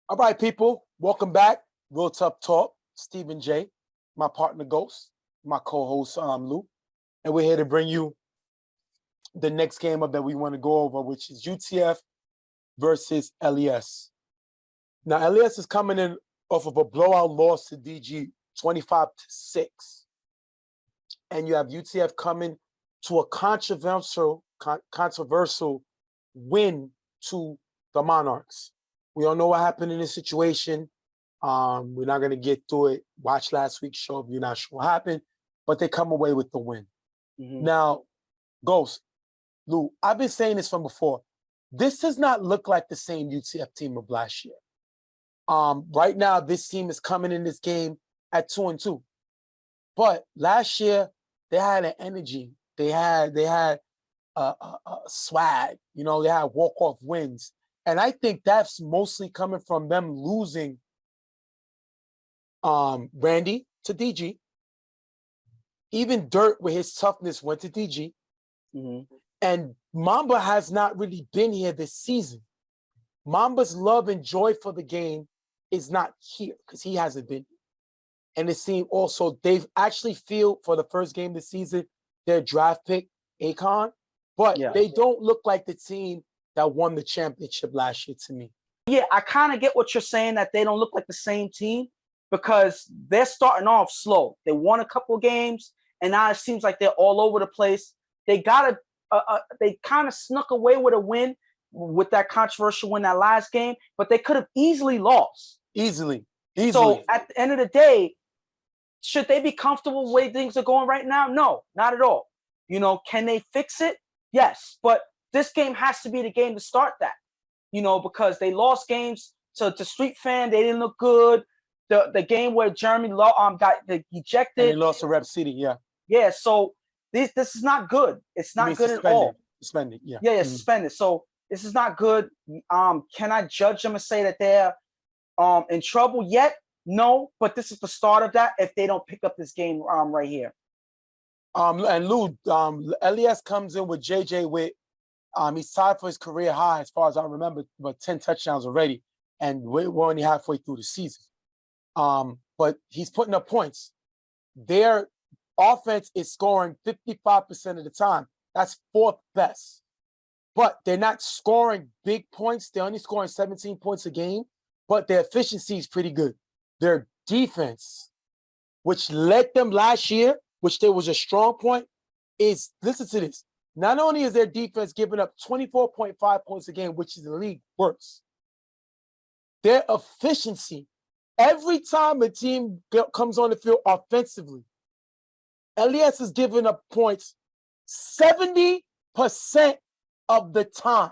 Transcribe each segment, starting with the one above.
All right, people, welcome back. Real Tough Talk. Stephen J, my partner Ghost, my co-host Lou, and we're here to bring you the next game up that we want to go over, which is UTF versus LES. Now, LES is coming in off of a blowout loss to DG, 25-6, and you have UTF coming to a controversial win to the Monarchs. We all know what happened in this situation. We're not going to get through it. Watch last week's show if you're not sure what happened, but they come away with the win. Mm-hmm. Now, Ghost, Lou, I've been saying this from before. This does not look like the same UTF team of last year. Right now, this team is coming in this game at 2-2. But last year, they had an energy. They had a swag. You know, they had walk-off wins. And I think that's mostly coming from them losing Randy to DG. Even Dirt, with his toughness, went to DG. Mm-hmm. And Mamba has not really been here this season. Mamba's love and joy for the game is not here because he hasn't been here. And it seemed also they've actually feel for the first game this season, their draft pick, Akon, but they don't look like the team that won the championship last year to me. Yeah, I kind of get what you're saying, that they don't look like the same team because they're starting off slow. They won a couple of games, and now it seems like they're all over the place. They they kind of snuck away with a win with that controversial win that last game, but they could have easily lost. Easily. So at the end of the day, should they be comfortable with the way things are going right now? No, not at all. You know, can they fix it? Yes, but this game has to be the game to start that, you know, because they lost games to Street Fan. They didn't look good. The game where Jeremy got ejected. And they lost to Rep City, yeah. Yeah, so this is not good. It's not good at all. Suspended, yeah. Yeah, suspended. So this is not good. Can I judge them and say that they're in trouble yet? No, but this is the start of that if they don't pick up this game right here. And Lou, LES comes in with JJ with he's tied for his career high, as far as I remember, but 10 touchdowns already. And we're only halfway through the season. But he's putting up points. Their offense is scoring 55% of the time. That's fourth best. But they're not scoring big points. They're only scoring 17 points a game, but their efficiency is pretty good. Their defense, which led them last year, which there was a strong point, is, listen to this, not only is their defense giving up 24.5 points a game, which is the league worst, their efficiency, every time a team comes on the field offensively, LES is giving up points 70% of the time.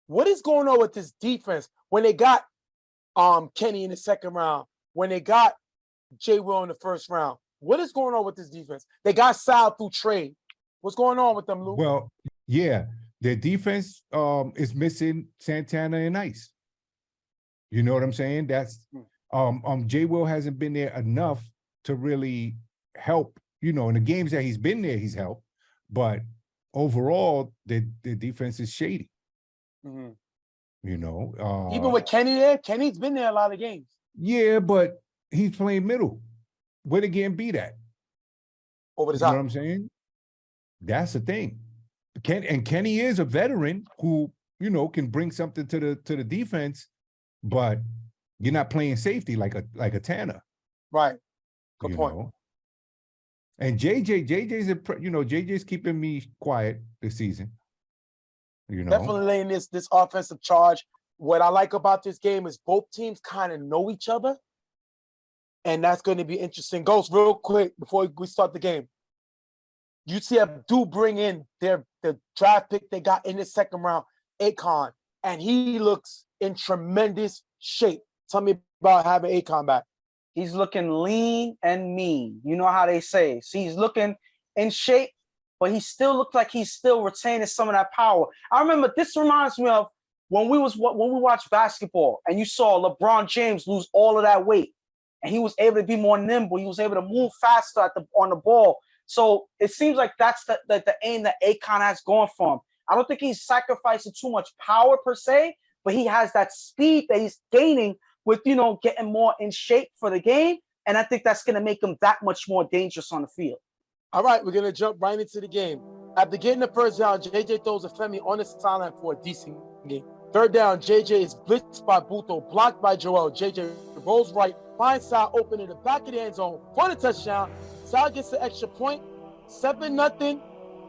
What is going on with this defense when they got Kenny in the second round, when they got J. Will in the first round? What is going on with this defense? They got Sal through trade. What's going on with them, Lou? Well, yeah, their defense is missing Santana and Ice. You know what I'm saying? That's J. Will hasn't been there enough to really help. You know, in the games that he's been there, he's helped. But overall, the defense is shady. Mm-hmm. You know, even with Kenny there, Kenny's been there a lot of games. Yeah, but he's playing middle. Where the game beat at? Over the top. You know what I'm saying? That's the thing. Kenny is a veteran who, you know, can bring something to the defense, but you're not playing safety like a Tanner. Right. Good point. Know? And JJ's keeping me quiet this season. You know, definitely laying this offensive charge. What I like about this game is both teams kind of know each other, and that's going to be interesting. Ghost, real quick before we start the game, UTF do bring in the draft pick they got in the second round, Akon, and he looks in tremendous shape. Tell me about having Akon back. He's looking lean and mean. You know how they say. See, he's looking in shape, but he still looks like he's still retaining some of that power. I remember, this reminds me of when we watched basketball and you saw LeBron James lose all of that weight, and he was able to be more nimble. He was able to move faster on the ball. So it seems like that's the aim that Akon has going for him. I don't think he's sacrificing too much power per se, but he has that speed that he's gaining with, you know, getting more in shape for the game. And I think that's going to make him that much more dangerous on the field. All right, we're going to jump right into the game. After getting the first down, JJ throws a Femi on the sideline for a decent game. Third down, JJ is blitzed by Buto, blocked by Joel. JJ rolls right, finds Sal open in the back of the end zone for the touchdown. Sal gets the extra point, 7-0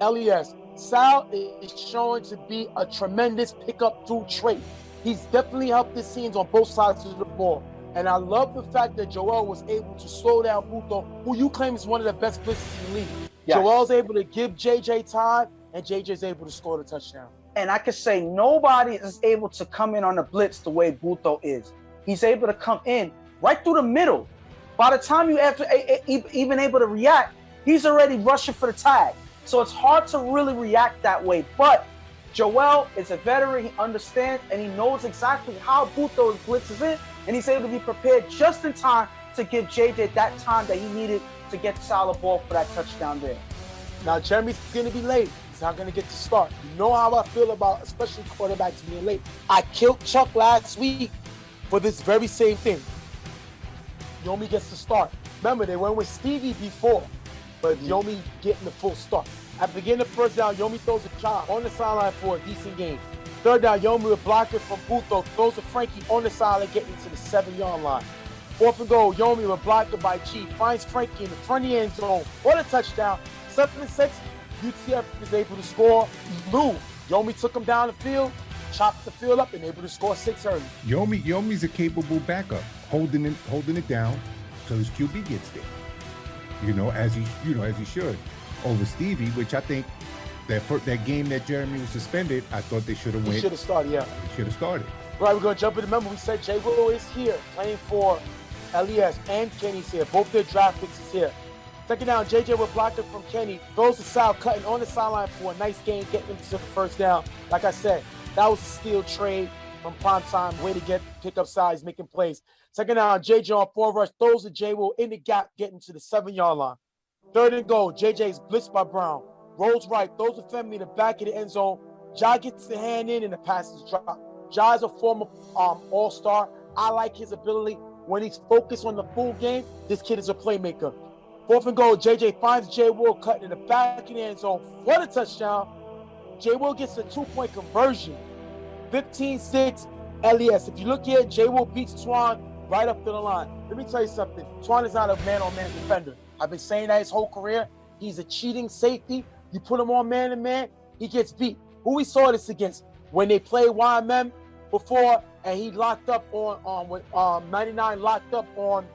LES. Sal is showing to be a tremendous pickup through trade. He's definitely helped his teams on both sides of the ball. And I love the fact that Joel was able to slow down Buto, who you claim is one of the best blitzers in the league. Yes. Joel's able to give JJ time, and JJ's able to score the touchdown. And I could say nobody is able to come in on the blitz the way Buto is. He's able to come in right through the middle. By the time you have to even able to react, he's already rushing for the tag. So it's hard to really react that way. But Joel is a veteran. He understands, and he knows exactly how Buto's blitzes in, and he's able to be prepared just in time to give JJ that time that he needed to get Sal the ball for that touchdown there. Now, Jeremy's going to be late. He's not going to get to start. You know how I feel about especially quarterbacks being late. I killed Chuck last week for this very same thing. Yomi gets to start. Remember, they went with Stevie before, but Yomi getting the full start. After getting the first down, Yomi throws a chop on the sideline for a decent game. Third down, Yomi will block it from Buto, throws a Frankie on the sideline, getting to the 7-yard line. Fourth and goal, Yomi will block it by Chief, finds Frankie in the front of the end zone for the touchdown. 7-6, UTF is able to score. Lou, Yomi took him down the field, chopped the field up, and able to score 6 early. Yomi's a capable backup, holding it down till his QB gets there. As he should. Over Stevie, which I think that game that Jeremy was suspended, I thought they should have went. Should have started, yeah. They should have started. Right, we're going to jump in. Remember, we said Jay Will is here, playing for LES, and Kenny's here. Both their draft picks is here. Second down, JJ will block it from Kenny. Throws to Sal, cutting on the sideline for a nice game, getting him to the first down. Like I said, that was a steal trade from prime time. Way to pick up size, making plays. Second down, JJ on 4 rush, throws to J Will in the gap, getting to the 7-yard line. Third and goal, JJ is blitzed by Brown. Rolls right, throws a Femi in the back of the end zone. Ja gets the hand in and the pass is dropped. Ja is a former all-star. I like his ability. When he's focused on the full game, this kid is a playmaker. Fourth and goal, JJ finds J Will cutting in the back of the end zone for the touchdown. J Will gets a 2-point conversion. 15-6 LES. If you look here, J Will beats Twan right up to the line. Let me tell you something. Twan is not a man-on-man defender. I've been saying that his whole career. He's a cheating safety. You put him on man-to-man, he gets beat. Who we saw this against? When they played YMM before, and he locked up with 99 locked up on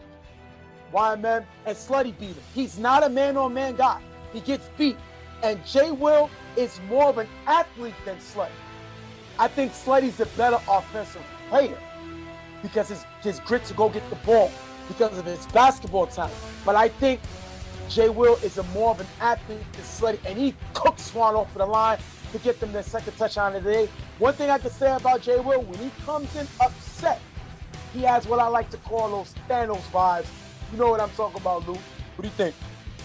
YMM, and Slutty beat him. He's not a man-on-man guy. He gets beat. And J Will is more of an athlete than Slutty. I think Slutty's a better offensive player because his grit to go get the ball, because of his basketball talent. But I think J Will is more of an athlete than Slutty, and he cooks Swan off of the line to get them their second touchdown of the day. One thing I can say about J Will, when he comes in upset, he has what I like to call those Thanos vibes. You know what I'm talking about, Lou? What do you think?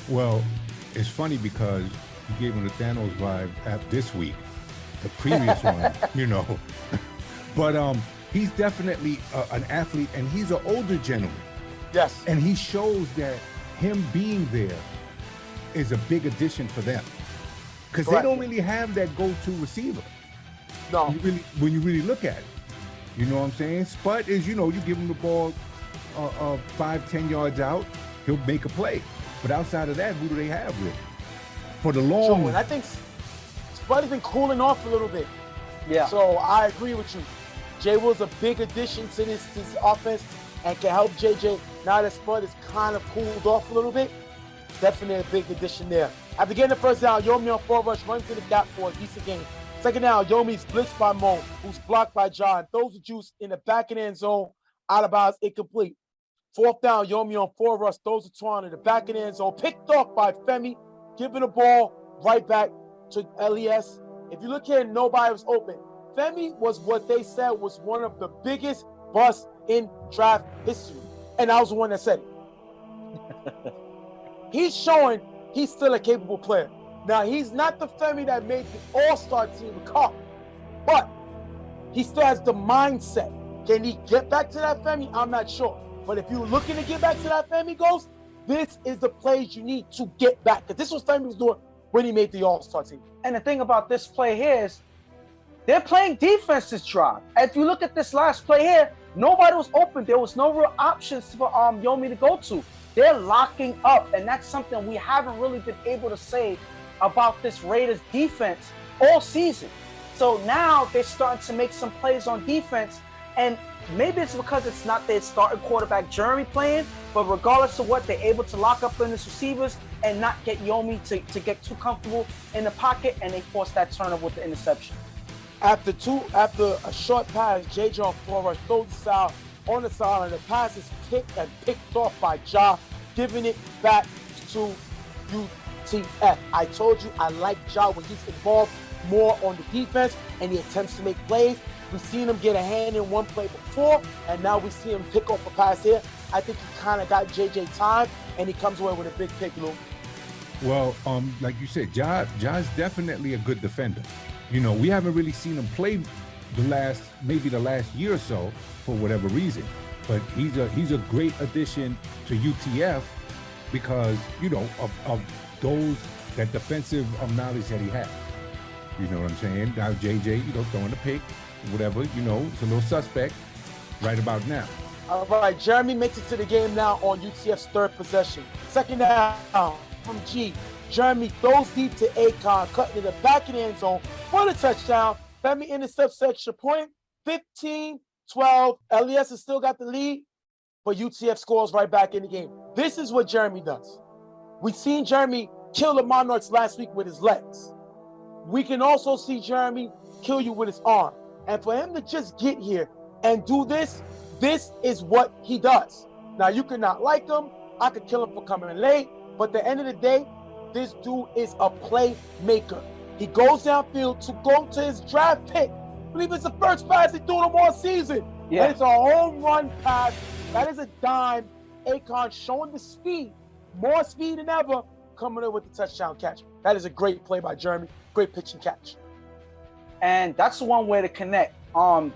Well, it's funny because you gave him the Thanos vibe this week, the previous one, But he's definitely an athlete, and he's an older gentleman. Yes. And he shows that him being there is a big addition for them. Because they don't really have that go-to receiver. No. When you really look at it. You know what I'm saying? Spud is, you give him the ball 5-10 yards out, he'll make a play. But outside of that, who do they have really? For the long run. I think Spud has been cooling off a little bit. Yeah. So I agree with you. J Will's a big addition to this offense and can help JJ now that Spud is kind of cooled off a little bit. Definitely a big addition there. After getting the first down, Yomi on 4 rush runs to the gap for a decent game. Second down, Yomi's blitzed by Mo, who's blocked by John. Throws the juice in the back of the end zone, out of bounds, incomplete. Fourth down, Yomi on 4 rush, throws the Twan in the back of the end zone, picked off by Femi, giving the ball right back to LES. If you look here, nobody was open. Femi was what they said was one of the biggest busts in draft history. And I was the one that said it. He's showing he's still a capable player. Now, he's not the Femi that made the all-star team with Carl, but He still has the mindset. Can he get back to that family? I'm not sure. But if you're looking to get back to that family, Ghost, this is the plays you need to get back. Because this was Femi was doing when he made the All-Star team. And the thing about this play here is they're playing defense this drive. If you look at this last play here, nobody was open. There was no real options for Yomi to go to. They're locking up, and that's something we haven't really been able to say about this Raiders defense all season. So now they're starting to make some plays on defense, and maybe it's because it's not their starting quarterback Jeremy playing, but regardless of what, they're able to lock up in his receivers and not get Yomi to get too comfortable in the pocket, and they force that turnover with the interception. After a short pass, JJ on forward throws this out on the sideline. The pass is picked off by Ja, giving it back to UTF. I told you I like Ja when he's involved more on the defense and he attempts to make plays. We've seen him get a hand in one play before, and now we see him pick off a pass here. I think he kind of got JJ time, and he comes away with a big pick, Lou. Well, like you said, Ja's definitely a good defender. You know, we haven't really seen him play maybe the last year or so for whatever reason. But he's a great addition to UTF because, you know, of that defensive knowledge that he has. You know what I'm saying? Now JJ, you know, throwing the pick, whatever, you know, it's a little suspect right about now. All right, Jeremy makes it to the game now on UTF's third possession. Second down from G. Jeremy throws deep to Akon, cutting in the back of the end zone for the touchdown. Femi intercepts extra point, 15-12. LES has still got the lead, but UTF scores right back in the game. This is what Jeremy does. We've seen Jeremy kill the Monarchs last week with his legs. We can also see Jeremy kill you with his arm. And for him to just get here and do this, this is what he does. Now, you could not like him. I could kill him for coming in late. But at the end of the day, this dude is a playmaker. He goes downfield to go to his draft pick. I believe it's the first pass he threw him all season. Yeah. And it's a home run pass. That is a dime. Akon showing the speed, more speed than ever, coming in with the touchdown catch. That is a great play by Jeremy. Great pitch and catch. And that's one way to connect.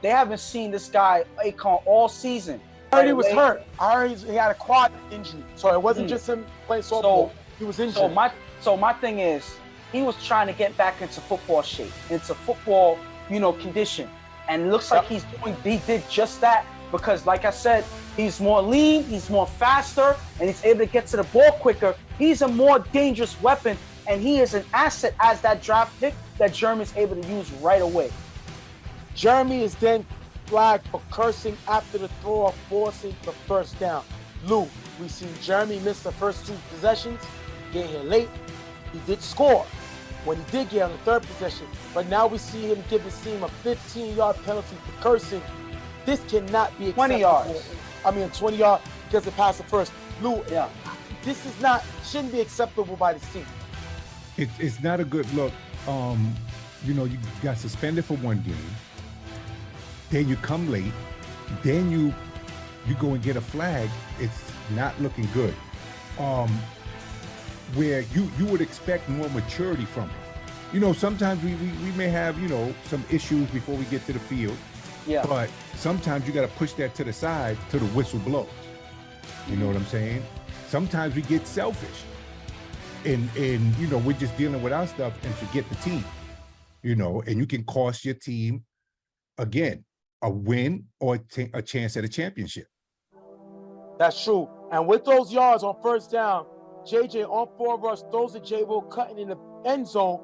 They haven't seen this guy Akon all season. I heard he was hurt. I heard he had a quad injury. So it wasn't just him playing softball. He was injured. So my thing is, he was trying to get back into football shape, into football, you know, condition. And it looks like he did just that because, like I said, he's more lean, he's more faster, and he's able to get to the ball quicker. He's a more dangerous weapon, and he is an asset as that draft pick that Jeremy's able to use right away. Jeremy is then flagged for cursing after the throw of forcing the first down. Lou, we see Jeremy miss the first two possessions, get here late. He did score when he did get on the third possession, but now we see him give his team a 15-yard penalty for cursing. This cannot be acceptable. 20 yards. I mean, 20 yards because it passed the first. Lou, yeah, this is shouldn't be acceptable by this team. It's not a good look. You know, you got suspended for one game. Then you come late, then you go and get a flag. It's not looking good. Where you would expect more maturity from him. You know, sometimes we may have, you know, some issues before we get to the field. Yeah. But sometimes you got to push that to the side till the whistle blows. You know what I'm saying? Sometimes we get selfish. And you know, we're just dealing with our stuff and forget the team. You know, and you can cost your team, again, a win or a chance at a championship. That's true. And with those yards on first down, JJ on forward rush throws to J. Will cutting in the end zone.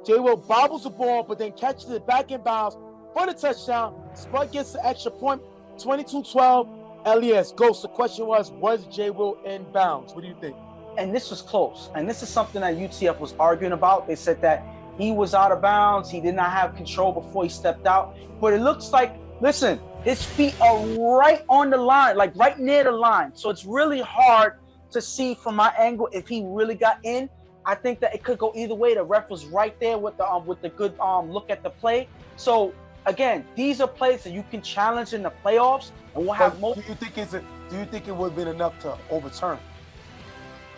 J. Will bobbles the ball, but then catches it back in bounds for the touchdown. Spud gets the extra point, 22-12. LES Ghost. The question was J. Will in bounds? What do you think? And this was close. And this is something that UTF was arguing about. They said that he was out of bounds. He did not have control before he stepped out. But it looks like, listen, his feet are right on the line, like right near the line. So it's really hard to see from my angle if he really got in. I think that it could go either way. The ref was right there with the good look at the play. So again, these are plays that you can challenge in the playoffs, and we'll have most. Do you think it would have been enough to overturn?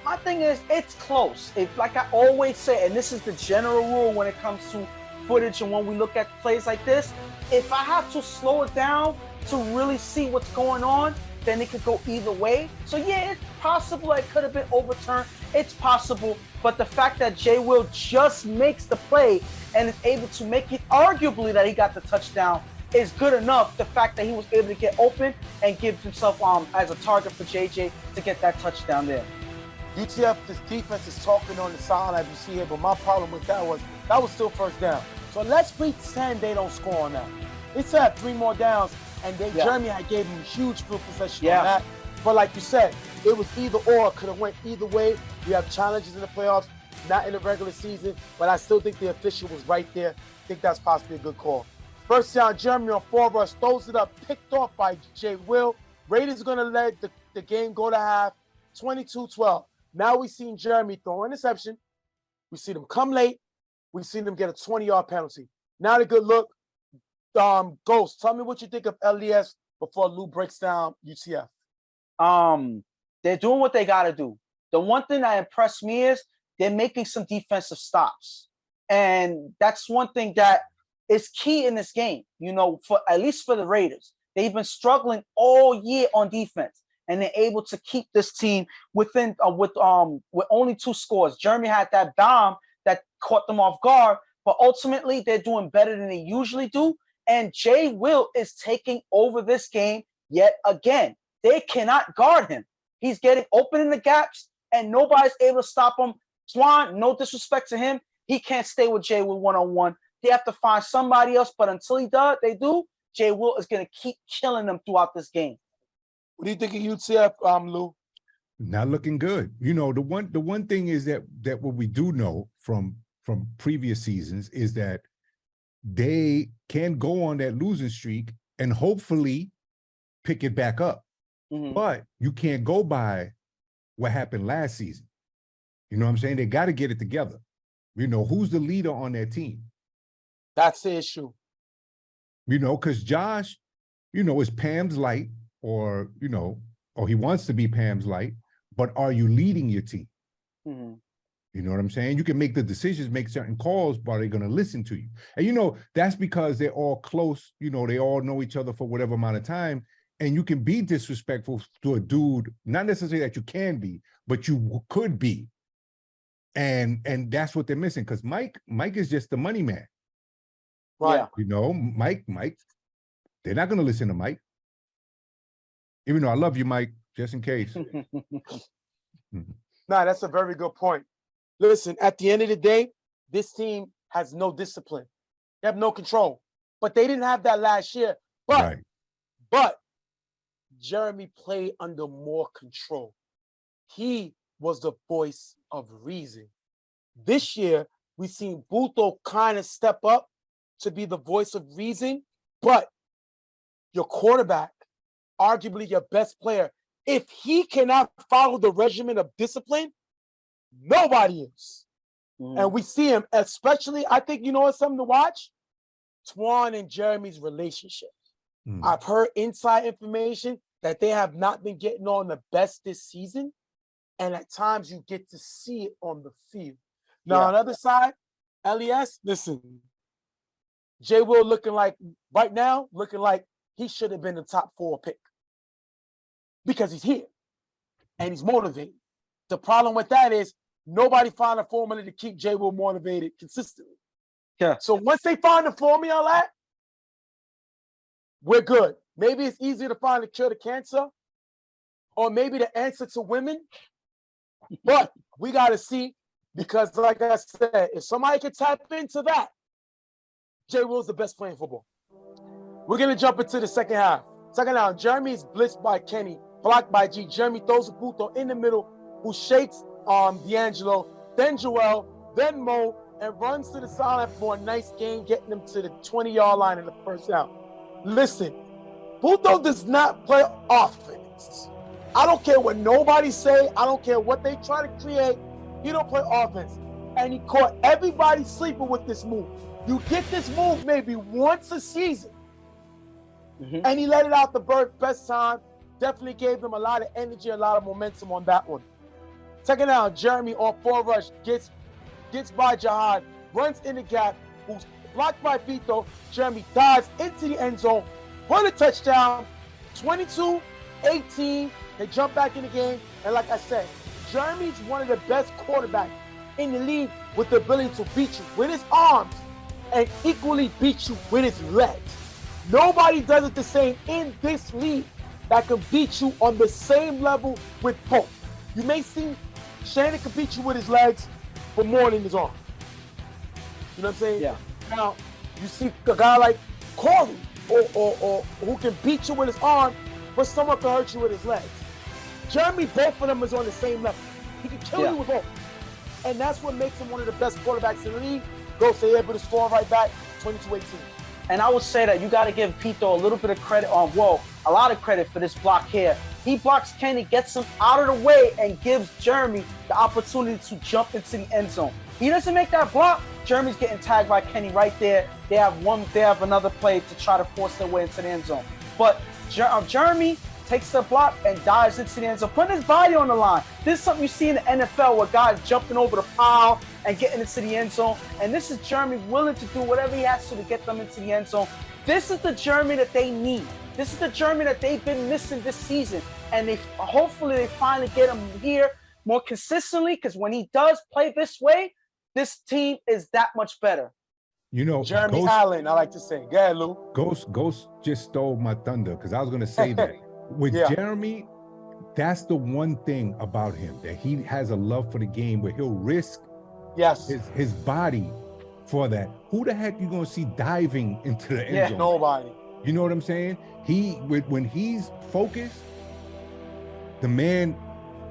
My thing is, it's close. Like I always say, and this is the general rule when it comes to footage and when we look at plays like this, if I have to slow it down to really see what's going on, then it could go either way. So yeah, it's possible it could have been overturned. It's possible, but the fact that Jay Will just makes the play and is able to make it arguably that he got the touchdown is good enough. The fact that he was able to get open and give himself as a target for JJ to get that touchdown there. UTF, this defense is talking on the sideline, as you see here, but my problem with that was still first down. So let's pretend they don't score on that. They still have 3 more downs, and Jeremy had gave him a huge field possession on that. But like you said, it was either or, could have went either way. We have challenges in the playoffs, not in the regular season, but I still think the official was right there. I think that's possibly a good call. First down, Jeremy on 4 rush, throws it up, picked off by Jay Will. Raiders going to let the game go to half, 22-12. Now we've seen Jeremy throw an interception. We see them come late. We've seen them get a 20-yard penalty. Now the good look. Ghost, tell me what you think of LES before Lou breaks down UTF. They're doing what they got to do. The one thing that impressed me is they're making some defensive stops. And that's one thing that is key in this game, you know, for at least for the Raiders. They've been struggling all year on defense, and they're able to keep this team within with only 2 scores. Jeremy had that bomb that caught them off guard, but ultimately they're doing better than they usually do. And Jay Will is taking over this game yet again. They cannot guard him. He's getting open in the gaps, and nobody's able to stop him. Swan, no disrespect to him, he can't stay with Jay Will one-on-one. They have to find somebody else, but until they do, Jay Will is going to keep killing them throughout this game. What do you think of UTF, Lou? Not looking good. You know, the one thing is that what we do know from previous seasons is that they can go on that losing streak and hopefully pick it back up. Mm-hmm. But you can't go by what happened last season. You know what I'm saying? They got to get it together. You know, who's the leader on that team? That's the issue. You know, because Josh, you know, is Pam's light, or, you know, or he wants to be Pam's light, but are you leading your team? Mm-hmm. You know what I'm saying? You can make the decisions, make certain calls, but are they going to listen to you? And, you know, that's because they're all close. You know, they all know each other for whatever amount of time. And you can be disrespectful to a dude, not necessarily that you can be, but you could be. And that's what they're missing, because Mike is just the money man. Right. Yeah. You know, Mike, they're not going to listen to Mike. Even though I love you, Mike, just in case. Nah, that's a very good point. Listen, at the end of the day, this team has no discipline. They have no control. But they didn't have that last year. But Jeremy played under more control. He was the voice of reason. This year, we've seen Butho kind of step up to be the voice of reason, but your quarterback, arguably your best player, if he cannot follow the regimen of discipline, nobody is. Mm-hmm. And we see him, especially, I think, you know what's something to watch? Twan and Jeremy's relationship. Mm-hmm. I've heard inside information that they have not been getting on the best this season. And at times you get to see it on the field. Now, on the other side, LES, listen, Jay Will looking like he should have been the top 4 pick because he's here and he's motivated. The problem with that is nobody found a formula to keep Jay Will motivated consistently. Yeah. So once they find the formula, we're good. Maybe it's easier to find a cure to cancer, or maybe the answer to women. But we got to see, because like I said, if somebody can tap into that, Jay Will's the best player in football. We're going to jump into the second half. Second half, Jeremy's blitzed by Kenny, blocked by G. Jeremy throws a Butho in the middle, who shakes D'Angelo, then Joel, then Mo, and runs to the sideline for a nice gain, getting them to the 20-yard line in the first down. Listen, Butho does not play offense. I don't care what nobody say. I don't care what they try to create. He don't play offense. And he caught everybody sleeping with this move. You get this move maybe once a season. Mm-hmm. And he let it out the best time. Definitely gave them a lot of energy, a lot of momentum on that one. Second down, Jeremy on 4 rush, gets by Jihad, runs in the gap, who's blocked by Vito. Jeremy dives into the end zone for the touchdown. 22-18. They jump back in the game. And like I said, Jeremy's one of the best quarterbacks in the league with the ability to beat you with his arms and equally beat you with his legs. Nobody does it the same in this league that can beat you on the same level with both. You may see Shannon can beat you with his legs, but more than his arms. You know what I'm saying? Yeah. Now, you see a guy like Corey or who can beat you with his arm, but someone can hurt you with his legs. Jeremy, both of them is on the same level. He can kill you with both. And that's what makes him one of the best quarterbacks in the league. Goes to able to score right back, 22-18. And I would say that you got to give Pito a little bit of credit a lot of credit for this block here. He blocks Kenny, gets him out of the way, and gives Jeremy the opportunity to jump into the end zone. He doesn't make that block. Jeremy's getting tagged by Kenny right there. They have another play to try to force their way into the end zone. But Jeremy takes the block and dives into the end zone, putting his body on the line. This is something you see in the NFL where guys jumping over the pile and getting into the end zone. And this is Jeremy willing to do whatever he has to get them into the end zone. This is the Jeremy that they need. This is the Jeremy that they've been missing this season. And hopefully they finally get him here more consistently, because when he does play this way, this team is that much better. You know, Jeremy Allen, I like to say. Go ahead, Lou. Ghost just stole my thunder, because I was going to say that. With Jeremy, that's the one thing about him, that he has a love for the game where he'll risk his body for that. Who the heck you going to see diving into the end zone? Nobody. You know what I'm saying? When he's focused, the man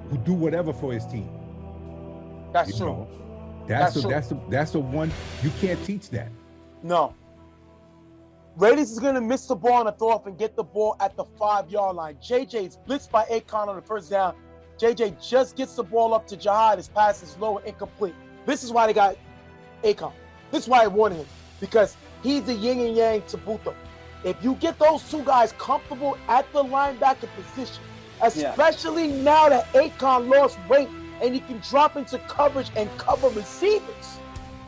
who do whatever for his team. That's true. That's the one, you can't teach that. No. Raiders is going to miss the ball on a throw-off and get the ball at the 5-yard line. JJ is blitzed by Akon on the first down. JJ just gets the ball up to Jihad. His pass is low and incomplete. This is why they got Akon. This is why I wanted him, because he's the yin and yang to Butho. If you get those two guys comfortable at the linebacker position, especially now that Akon lost weight and he can drop into coverage and cover receivers,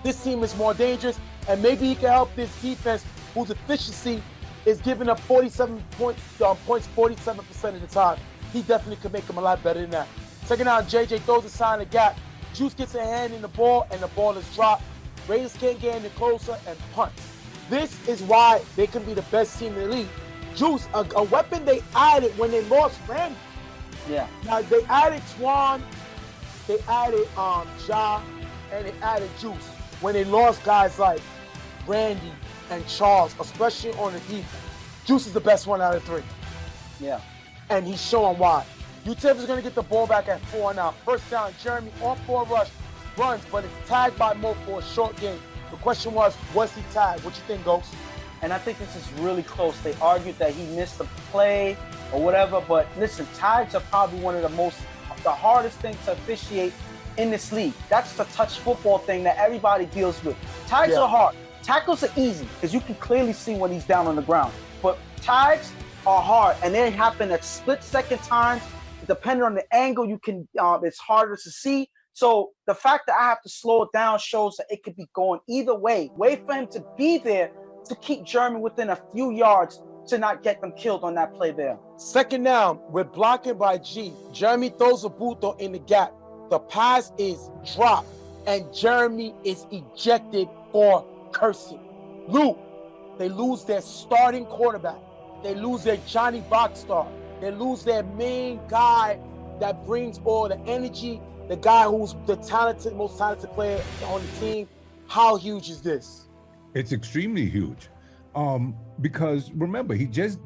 this team is more dangerous, and maybe he can help this defense whose efficiency is giving up 47 points 47% of the time. He definitely could make him a lot better than that. Second down, JJ throws a sign of gap. Juice gets a hand in the ball, and the ball is dropped. Raiders can't get any closer and punt. This is why they can be the best team in the league. Juice, a weapon they added when they lost Randy. Yeah. Now, they added Twan, they added Ja, and they added Juice when they lost guys like Randy and Charles, especially on the defense. Juice is the best one out of three. Yeah. And he's showing why. UTF is going to get the ball back at 4 now. First down, Jeremy on 4 rush, runs, but it's tagged by Mo for a short game. The question was he tagged? What you think, Ghost? And I think this is really close. They argued that he missed the play or whatever, but listen, tags are probably one of the hardest things to officiate in this league. That's the touch football thing that everybody deals with. Tags are hard. Tackles are easy because you can clearly see when he's down on the ground. But tags are hard, and they happen at split-second times. Depending on the angle, you can it's harder to see. So the fact that I have to slow it down shows that it could be going either way. Wait for him to be there to keep Jeremy within a few yards to not get them killed on that play there. Second down, we're blocking by G. Jeremy throws a Butho in the gap. The pass is dropped, and Jeremy is ejected for cursing. Lou, they lose their starting quarterback. They lose their Johnny Boxstar. They lose their main guy that brings all the energy, the guy who's the most talented player on the team. How huge is this? It's extremely huge. Because remember, he just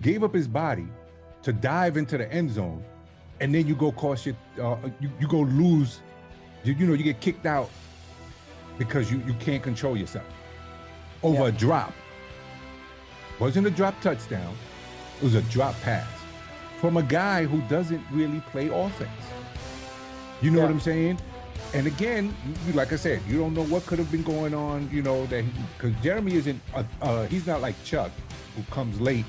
gave up his body to dive into the end zone, and then you go cost you go lose. You get kicked out because you can't control yourself over a drop. Wasn't a drop touchdown. It was a drop pass from a guy who doesn't really play offense. You know what I'm saying? And again, like I said, you don't know what could have been going on, because Jeremy isn't, he's not like Chuck, who comes late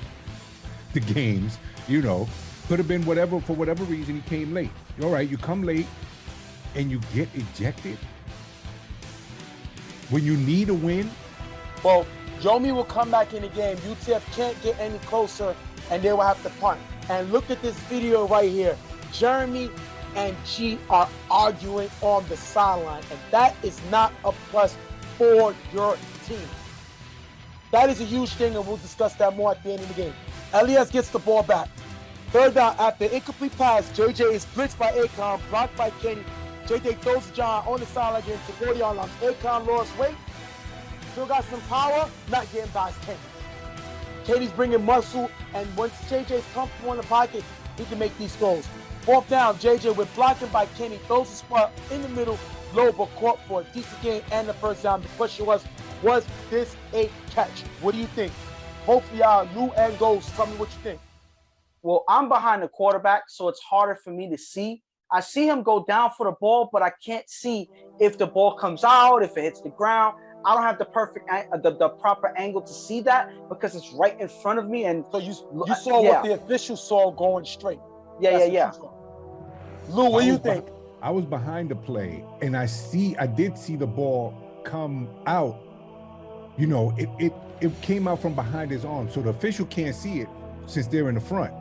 to games, Could have been for whatever reason, he came late. All right, you come late and you get ejected. when you need a win. Well, Yomi will come back in the game. UTF can't get any closer, and they will have to punt. And look at this video right here. Jeremy and G are arguing on the sideline, and that is not a plus for your team. That is a huge thing, and we'll discuss that more at the end of the game. Elias gets the ball back. Third down, after incomplete pass, JJ is blitzed by Akon, blocked by Kenny. JJ throws John on the sideline again to 40-yard line. Akon lost weight, still got some power, not getting past Kenny. Kenny's bringing muscle, and once JJ's comfortable in the pocket, he can make these goals. Fourth down, JJ with blocking by Kenny, throws the spot in the middle, low but caught for a decent gain and the first down. The question was this a catch? What do you think? Both of y'all, Lou and Ghost, tell me what you think. Well, I'm behind the quarterback, so it's harder for me to see. I see him go down for the ball, but I can't see if the ball comes out, if it hits the ground. I don't have the proper angle to see that because it's right in front of me. And so you saw what the official saw going straight. Yeah. Lou, what do you think? I was behind the play, and I did see the ball come out. You know, it came out from behind his arm, so the official can't see it since they're in the front.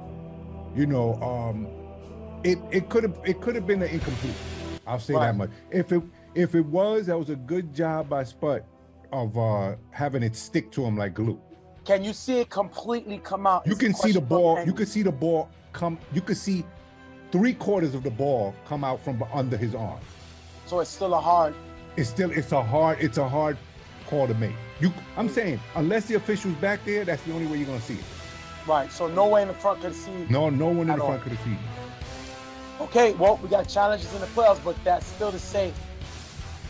You know, it could have been an incomplete. I'll say that much. If it was, that was a good job by Spud of having it stick to him like glue. Can you see it completely come out? You can see the ball. You can see the ball come. You can see 3/4 of the ball come out from under his arm. So it's still a hard. It's a hard call to make. I'm saying unless the official's back there, that's the only way you're gonna see it. Right. So no way in the front could see. No one in the front could have seen. Okay. Well, we got challenges in the playoffs, but that's still to say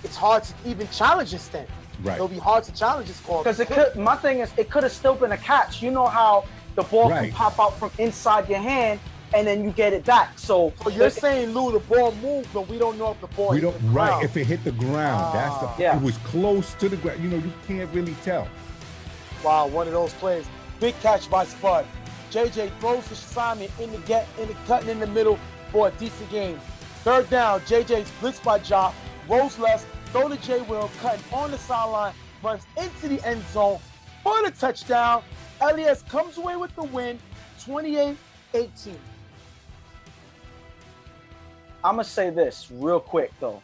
it's hard to even challenge this thing. Right. It'll be hard to challenge this call. Because my thing is, it could have still been a catch. You know how the ball can pop out from inside your hand and then you get it back. So you're saying, Lou, the ball moved, but we don't know if the ball hit the ground. Right. If it hit the ground, it was close to the ground. You know, you can't really tell. Wow, one of those plays. Big catch by Spud. JJ throws to Simon cutting in the middle for a decent game. Third down, JJ's blitzed by Jock, rolls left, throw to J. Will, cutting on the sideline, runs into the end zone for the touchdown. Elias comes away with the win, 28-18. I'm going to say this real quick, though.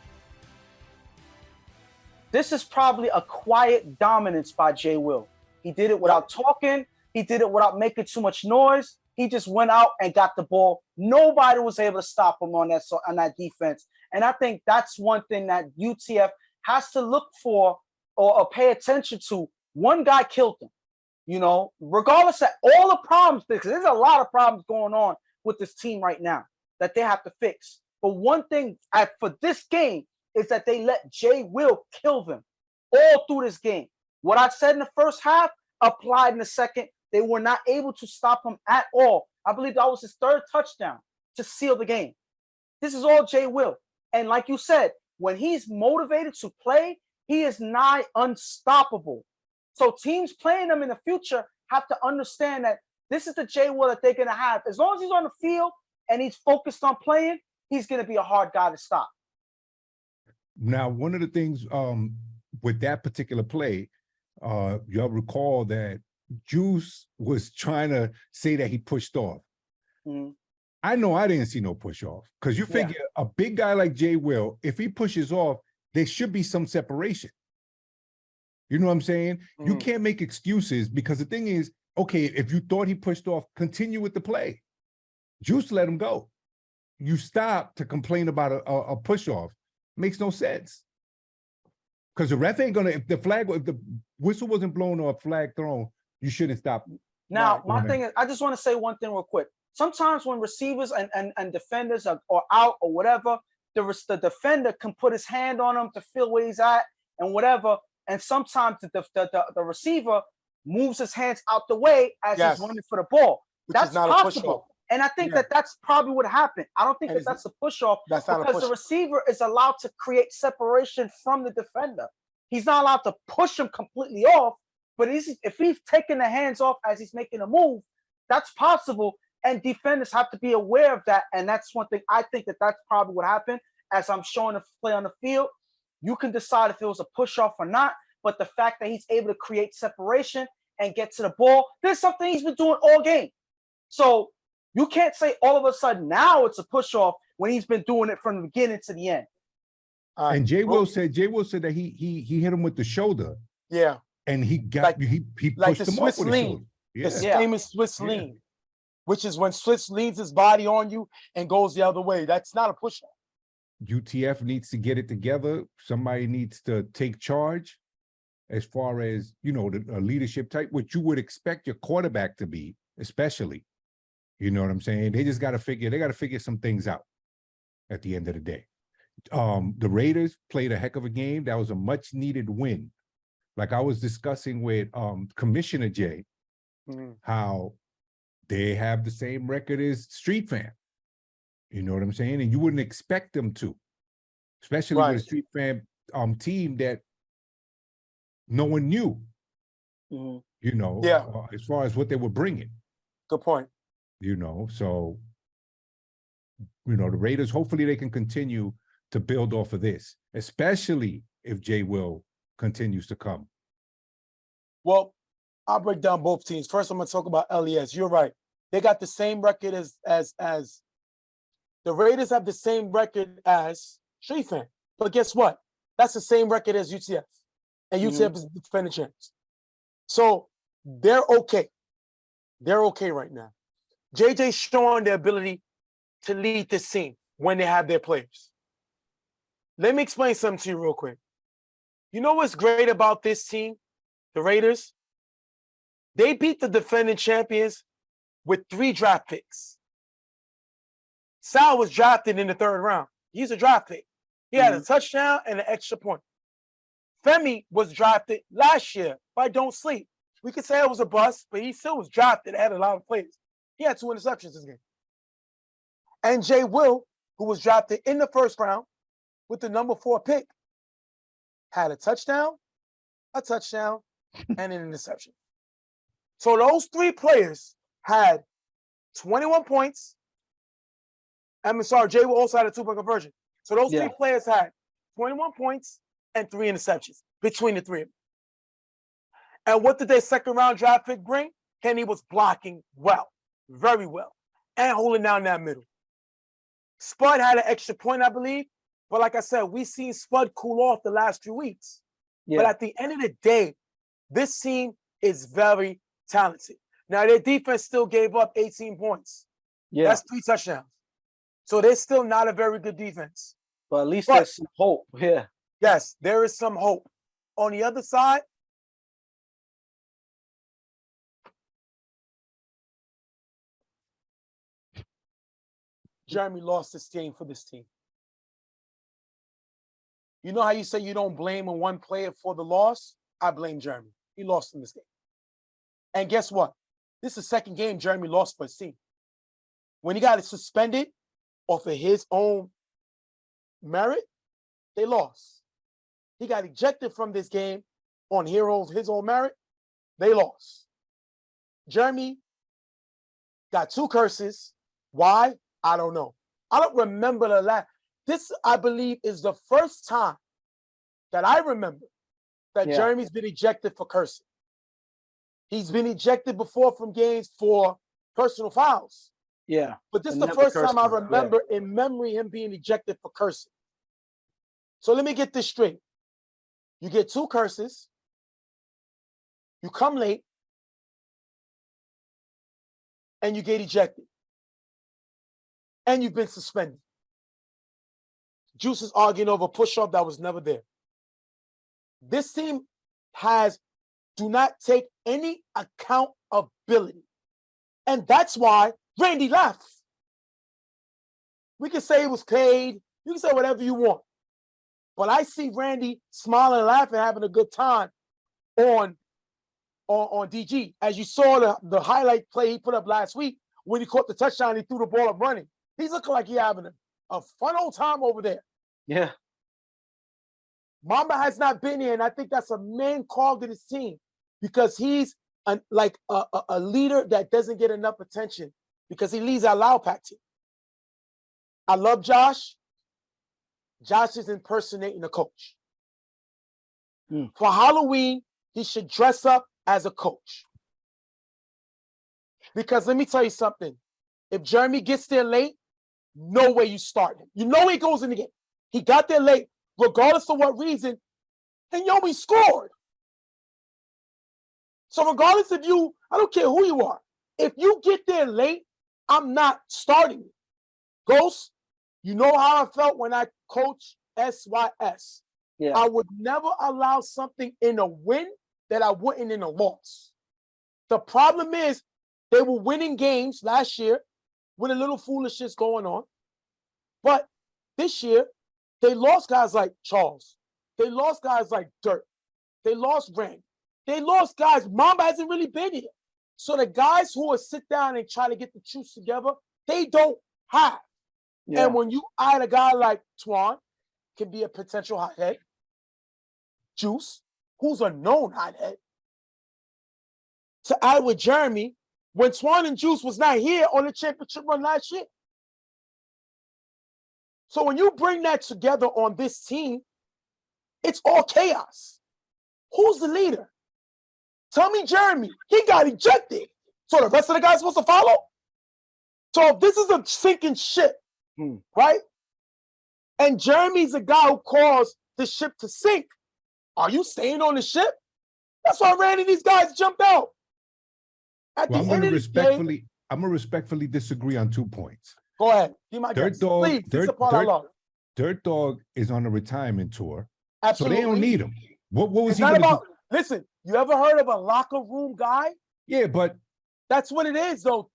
This is probably a quiet dominance by J. Will. He did it without talking. He did it without making too much noise. He just went out and got the ball. Nobody was able to stop him on that defense. And I think that's one thing that UTF has to look for or pay attention to. One guy killed him, you know, regardless of all the problems, because there's a lot of problems going on with this team right now that they have to fix. But one thing for this game is that they let J. Will kill them all through this game. What I said in the first half applied in the second. They were not able to stop him at all. I believe that was his third touchdown to seal the game. This is all J. Will. And like you said, when he's motivated to play, he is nigh unstoppable. So teams playing him in the future have to understand that this is the J. Will that they're going to have. As long as he's on the field and he's focused on playing, he's going to be a hard guy to stop. Now, one of the things with that particular play, y'all recall that Juice was trying to say that he pushed off. Mm-hmm. I know I didn't see no push off because you figure a big guy like J. Will, if he pushes off, there should be some separation. You know what I'm saying? Mm-hmm. You can't make excuses because the thing is, okay, if you thought he pushed off, continue with the play. Juice let him go. You stop to complain about a push off. Makes no sense. Because the ref ain't gonna, if the whistle wasn't blown or a flag thrown, you shouldn't stop. Now, my thing is, I just want to say one thing real quick. Sometimes when receivers and defenders are out or whatever, the defender can put his hand on him to feel where he's at and whatever. And sometimes the receiver moves his hands out the way as he's running for the ball. That's possible. And I think that's probably what happened. I don't think that's a push-off because the receiver is allowed to create separation from the defender. He's not allowed to push him completely off, but if he's taking the hands off as he's making a move, that's possible. And defenders have to be aware of that. And that's one thing I think that's probably what happened as I'm showing the play on the field. You can decide if it was a push off or not, but the fact that he's able to create separation and get to the ball, there's something he's been doing all game. So you can't say all of a sudden now it's a push off when he's been doing it from the beginning to the end. And Jay Will said that he hit him with the shoulder. Yeah. And he got he like pushed the him Swiss off with his lean. shoulder. The Yeah. famous Swiss lean, which is when Swiss leans his body on you and goes the other way. That's not a push-off. UTF needs to get it together. Somebody needs to take charge as far as, you know, the leadership type, which you would expect your quarterback to be, especially. You know what I'm saying? They got to figure some things out at the end of the day. The Raiders played a heck of a game. That was a much needed win. Like I was discussing with Commissioner Jay, how they have the same record as Street Fan. You know what I'm saying? And you wouldn't expect them to, especially with a Street Fan team that no one knew, you know, as far as what they were bringing. Good point. You know, so, you know, the Raiders, hopefully they can continue to build off of this, especially if Jay Will continues to come. Well, I'll break down both teams. First, I'm going to talk about LES. You're right. They got the same record as the Raiders have the same record as Street Fan. But guess what? That's the same record as UTF. And UTF is defending champs. So they're okay. They're okay right now. JJ's showing the ability to lead this team when they have their players. Let me explain something to you real quick. You know what's great about this team, the Raiders? They beat the defending champions with 3 draft picks. Sal was drafted in the 3rd round. He's a draft pick. He had a touchdown and an extra point. Femi was drafted last year by Don't Sleep. We could say it was a bust, but he still was drafted, had a lot of players. He had 2 interceptions this game. And Jay Will, who was drafted in the 1st round with the number 4 pick, had a touchdown, and an interception. So those 3 players had 21 points. I'm sorry, Jay Will also had a 2-point conversion. So those 3 players had 21 points and 3 interceptions between the 3 of them. And what did their 2nd round draft pick bring? Kenny was blocking well, very well, and holding down that middle. Spud had an extra point, I believe. But like I said, we've seen Spud cool off the last few weeks. But at the end of the day, this team is very talented. Now, their defense still gave up 18 points. That's 3 touchdowns. So they're still not a very good defense. But at least there's some hope. Yes, there is some hope. On the other side, Jeremy lost this game for this team. You know how you say you don't blame one player for the loss? I blame Jeremy. He lost in this game. And guess what? This is the 2nd game Jeremy lost for his team. When he got suspended off of his own merit, they lost. He got ejected from this game on his own merit. They lost. Jeremy got 2 curses. Why? I don't know. I don't remember the last. This, I believe, is the first time that I remember that Jeremy's been ejected for cursing. He's been ejected before from games for personal fouls. But this is the first time I remember in memory him being ejected for cursing. So let me get this straight. You get 2 curses. You come late. And you get ejected. And you've been suspended. Juice is arguing over a push-off that was never there. This team do not take any accountability. And that's why Randy left. We can say it was paid. You can say whatever you want. But I see Randy smiling and laughing, having a good time on DG. As you saw the highlight play he put up last week when he caught the touchdown, he threw the ball up running. He's looking like he's having a fun old time over there. Mamba has not been here, and I think that's a main call to this team because he's a leader that doesn't get enough attention because he leads our Loud Pack team. I love Josh. Josh is impersonating the coach. For Halloween, he should dress up as a coach. Because let me tell you something. If Jeremy gets there late, no way you start him. You know he goes in the game. He got there late, regardless of what reason, and we scored. So regardless of you, I don't care who you are. If you get there late, I'm not starting you. Ghost, you know how I felt when I coached SYS. Yeah. I would never allow something in a win that I wouldn't in a loss. The problem is they were winning games last year with a little foolishness going on. But this year, they lost guys like Charles. They lost guys like Dirk. They lost Rand. They lost guys. Mamba hasn't really been here. So the guys who will sit down and try to get the troops together, they don't have. Yeah. And when you add a guy like Twan, can be a potential hothead, Juice, who's a known hothead, to add with Jeremy, when Twan and Juice was not here on the championship run last year. So when you bring that together on this team, it's all chaos. Who's the leader? Tell me Jeremy. He got ejected. So the rest of the guys supposed to follow? So if this is a sinking ship, right? And Jeremy's a guy who caused the ship to sink. Are you staying on the ship? That's why Randy and these guys jumped out. I'm gonna respectfully disagree on 2 points. Go ahead. Be my Dirt guest. Dog, Please, Dirt Dog is on a retirement tour. Absolutely. So they don't need him. What was it's he not gonna about, do? Listen, you ever heard of a locker room guy? Yeah, but that's what it is, though.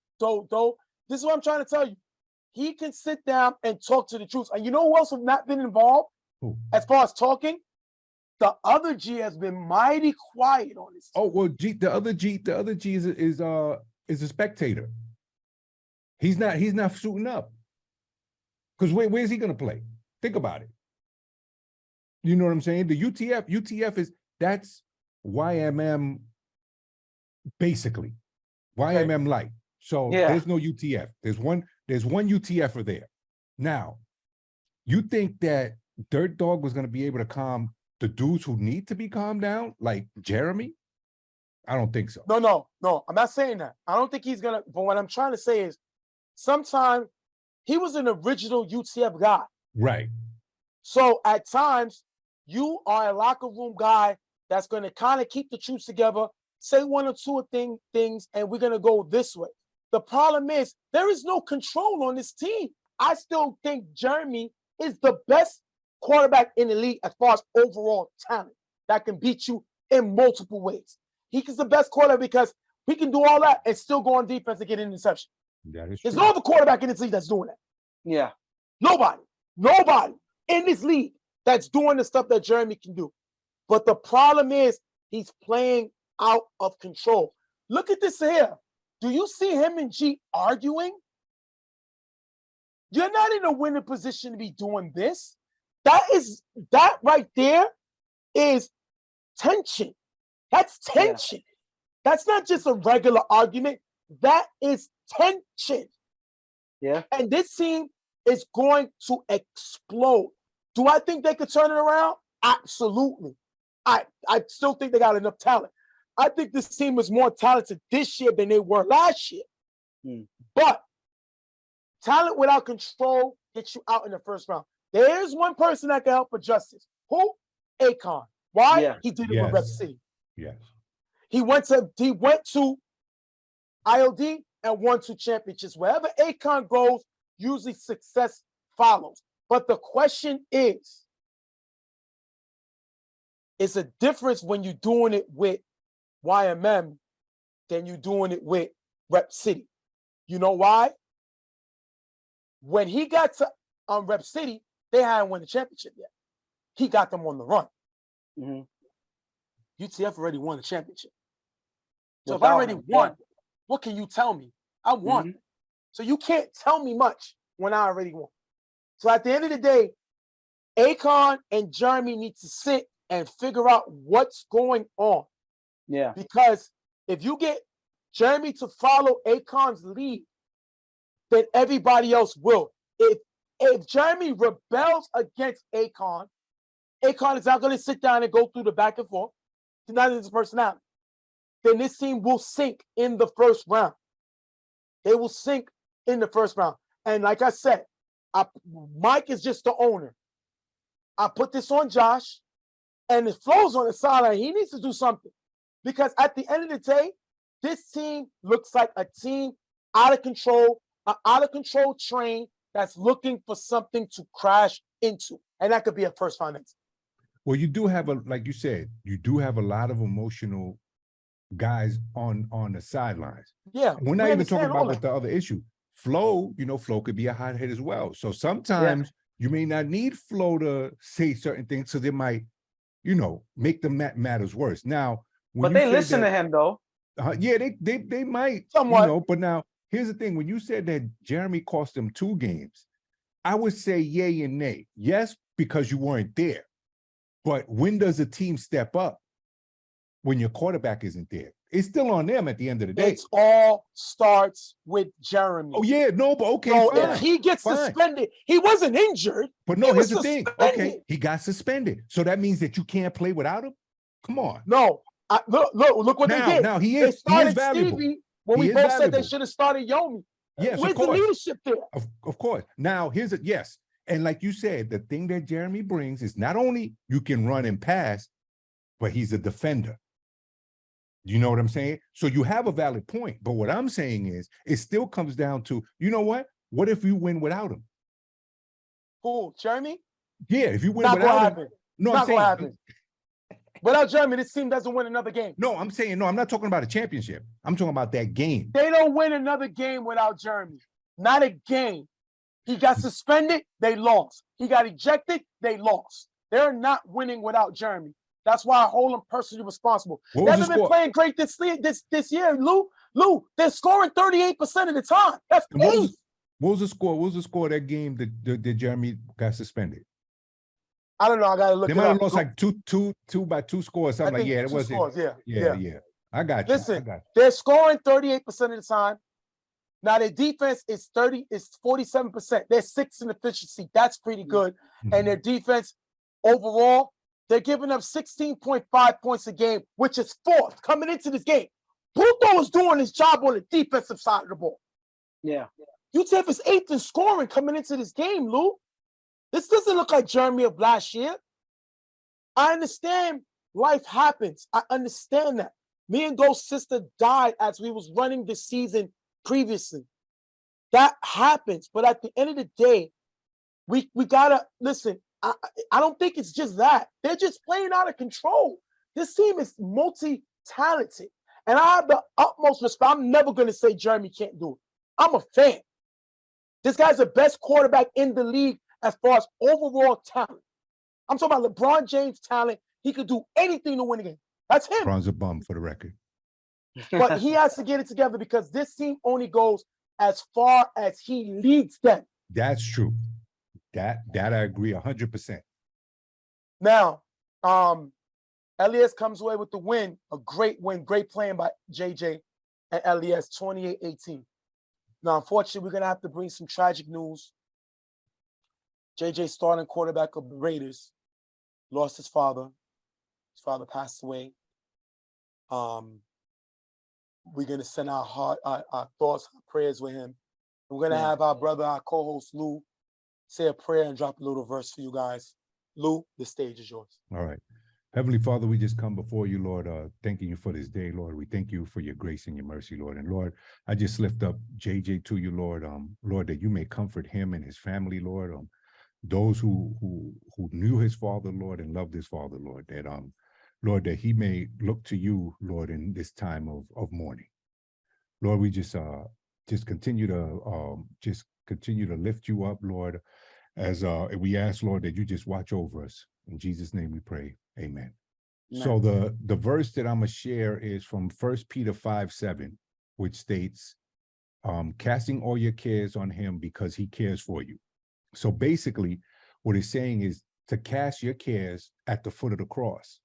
This is what I'm trying to tell you. He can sit down and talk to the troops. And you know who else have not been involved? Who? As far as talking? The other G has been mighty quiet on this. Oh, well, the other G is a spectator. He's not suiting up. Because where's he gonna play? Think about it. You know what I'm saying? The UTF that's YMM basically. YMM light. So there's no UTF. There's one UTFer there. Now, you think that Dirt Dog was gonna be able to calm the dudes who need to be calmed down, like Jeremy? I don't think so. No. I'm not saying that. I don't think he's gonna. But what I'm trying to say is, sometimes he was an original UTF guy. Right. So at times, you are a locker room guy that's gonna kind of keep the troops together, say one or two things, and we're gonna go this way. The problem is there is no control on this team. I still think Jeremy is the best quarterback in the league as far as overall talent that can beat you in multiple ways. He's the best quarterback because he can do all that and still go on defense and get an interception. That is There's true. no other quarterback in this league that's doing that. Yeah. Nobody in this league that's doing the stuff that Jeremy can do. But the problem is he's playing out of control. Look at this here. Do you see him and G arguing? You're not in a winning position to be doing this. That right there is tension. That's tension. Yeah. That's not just a regular argument. That is tension. Yeah. And this team is going to explode. Do I think they could turn it around? Absolutely. I still think they got enough talent. I think this team is more talented this year than they were last year. But talent without control gets you out in the first round. There's one person that can help with justice. Who? Akon. Why? Yeah. He did it with Rep City. Yes. He went to IOD and won 2 championships. Wherever Akon goes, usually success follows. But the question is it's a difference when you're doing it with YMM than you're doing it with Rep City. You know why? When he got to Rep City, they hadn't won the championship yet. He got them on the run. UTF already won the championship. So if I already won, what can you tell me? I won. So you can't tell me much when I already won. So at the end of the day, Akon and Jeremy need to sit and figure out what's going on. Yeah. Because if you get Jeremy to follow Akon's lead, then everybody else will. If Jeremy rebels against Akon, Akon is not going to sit down and go through the back and forth. He's not his personality. Then this team will sink in the first round. They will sink in the first round. And like I said, Mike is just the owner. I put this on Josh, and it flows on the sideline. He needs to do something. Because at the end of the day, this team looks like a team out of control, an out of control train that's looking for something to crash into. And that could be a first round exit. Well, you do have like you said, you do have a lot of emotional guys on the sidelines. Yeah. We're not even talking about the other issue. Flo, Flo could be a hothead as well. So sometimes you may not need Flo to say certain things, so they might, make the matters worse. Now, but they listen to him though. Yeah, they might, somewhat. But now here's the thing: when you said that Jeremy cost them 2 games, I would say yay and nay. Yes, because you weren't there. But when does a team step up when your quarterback isn't there? It's still on them at the end of the day. It all starts with Jeremy. Oh, yeah, no, but okay. So if he gets suspended, he wasn't injured. But no, here's the thing. Okay, he got suspended. So that means that you can't play without him? Come on. No. Look what they did. Now he is valuable. Stevie when we both said they should have started Yomi. Yes, where's the leadership there? Of course. Now yes. And like you said, the thing that Jeremy brings is not only you can run and pass, but he's a defender. You know what I'm saying? So you have a valid point. But what I'm saying is it still comes down to, you know what? What if you win without him? Who, Jeremy? Yeah, if you win not without him. No, not gonna happen. Without Jeremy, this team doesn't win another game. No, I'm not talking about a championship. I'm talking about that game. They don't win another game without Jeremy. Not a game. He got suspended, they lost. He got ejected, they lost. They're not winning without Jeremy. That's why I hold him personally responsible. They haven't been playing great this year, Lou. They're scoring 38% of the time. That's crazy. What was the score? What was the score of that game that Jeremy got suspended? I don't know. I gotta look. They might have lost like two by 2 scores, something like it was. Yeah. I got you. Listen, they're scoring 38% of the time. Now their defense is 47%. They're 6th in efficiency. That's pretty good. Mm-hmm. And their defense overall, they're giving up 16.5 points a game, which is 4th coming into this game. Pluto is doing his job on the defensive side of the ball. Yeah. UTF is 8th in scoring coming into this game, Lou. This doesn't look like Jeremy of last year. I understand life happens. I understand that. Me and Ghost's sister died as we was running the season previously. That happens. But at the end of the day, we gotta listen. I don't think it's just that. They're just playing out of control. This team is multi-talented. And I have the utmost respect. I'm never going to say Jeremy can't do it. I'm a fan. This guy's the best quarterback in the league as far as overall talent. I'm talking about LeBron James talent. He could do anything to win a game. That's him. LeBron's a bum, for the record. But he has to get it together because this team only goes as far as he leads them. That's true. That I agree 100%. Now, Elias comes away with the win, a great win, great playing by JJ and Elias, 28-18. Now, unfortunately, we're going to have to bring some tragic news. JJ, starting quarterback of the Raiders, lost his father. His father passed away. We're going to send our thoughts, our prayers with him. We're going to have our brother, our co-host, Lou, say a prayer and drop a little verse for you guys. Lou, the stage is yours. All right. Heavenly Father, we just come before you, Lord, thanking you for this day, Lord. We thank you for your grace and your mercy, Lord. And Lord, I just lift up JJ to you, Lord. Lord, that you may comfort him and his family, Lord. Those who knew his father, Lord, and loved his father, Lord. That Lord, that he may look to you, Lord, in this time of mourning. Lord, we just continue to lift you up, Lord, as we ask, Lord, that you just watch over us. In Jesus' name we pray. Amen. So the verse that I'm going to share is from 1 Peter 5:7, which states, casting all your cares on him because he cares for you. So basically, what it's saying is to cast your cares at the foot of the cross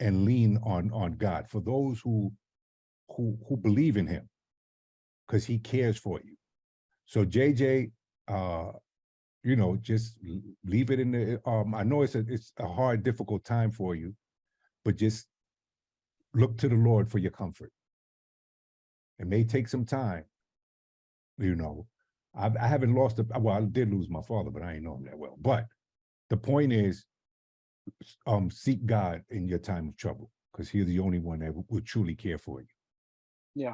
and lean on God for those who believe in him, because he cares for you. So JJ, you know, just leave it in the, I know it's a hard, difficult time for you, but just look to the Lord for your comfort. It may take some time, you know. I haven't lost, well, I did lose my father, but I ain't know him that well. But the point is, seek God in your time of trouble, because he's the only one that will truly care for you. Yeah.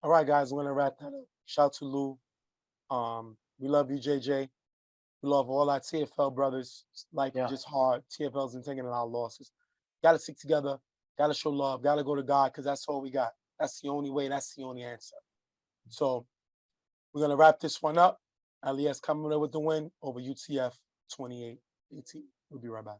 All right, guys, we're gonna wrap that up. Shout out to Lou. We love you, JJ. We love all our TFL brothers. Life is just hard. TFL's been taking a lot of losses. Gotta stick together. Gotta show love. Gotta go to God, because that's all we got. That's the only way. That's the only answer. So we're gonna wrap this one up. LES coming in with the win over UTF 28-18. We'll be right back.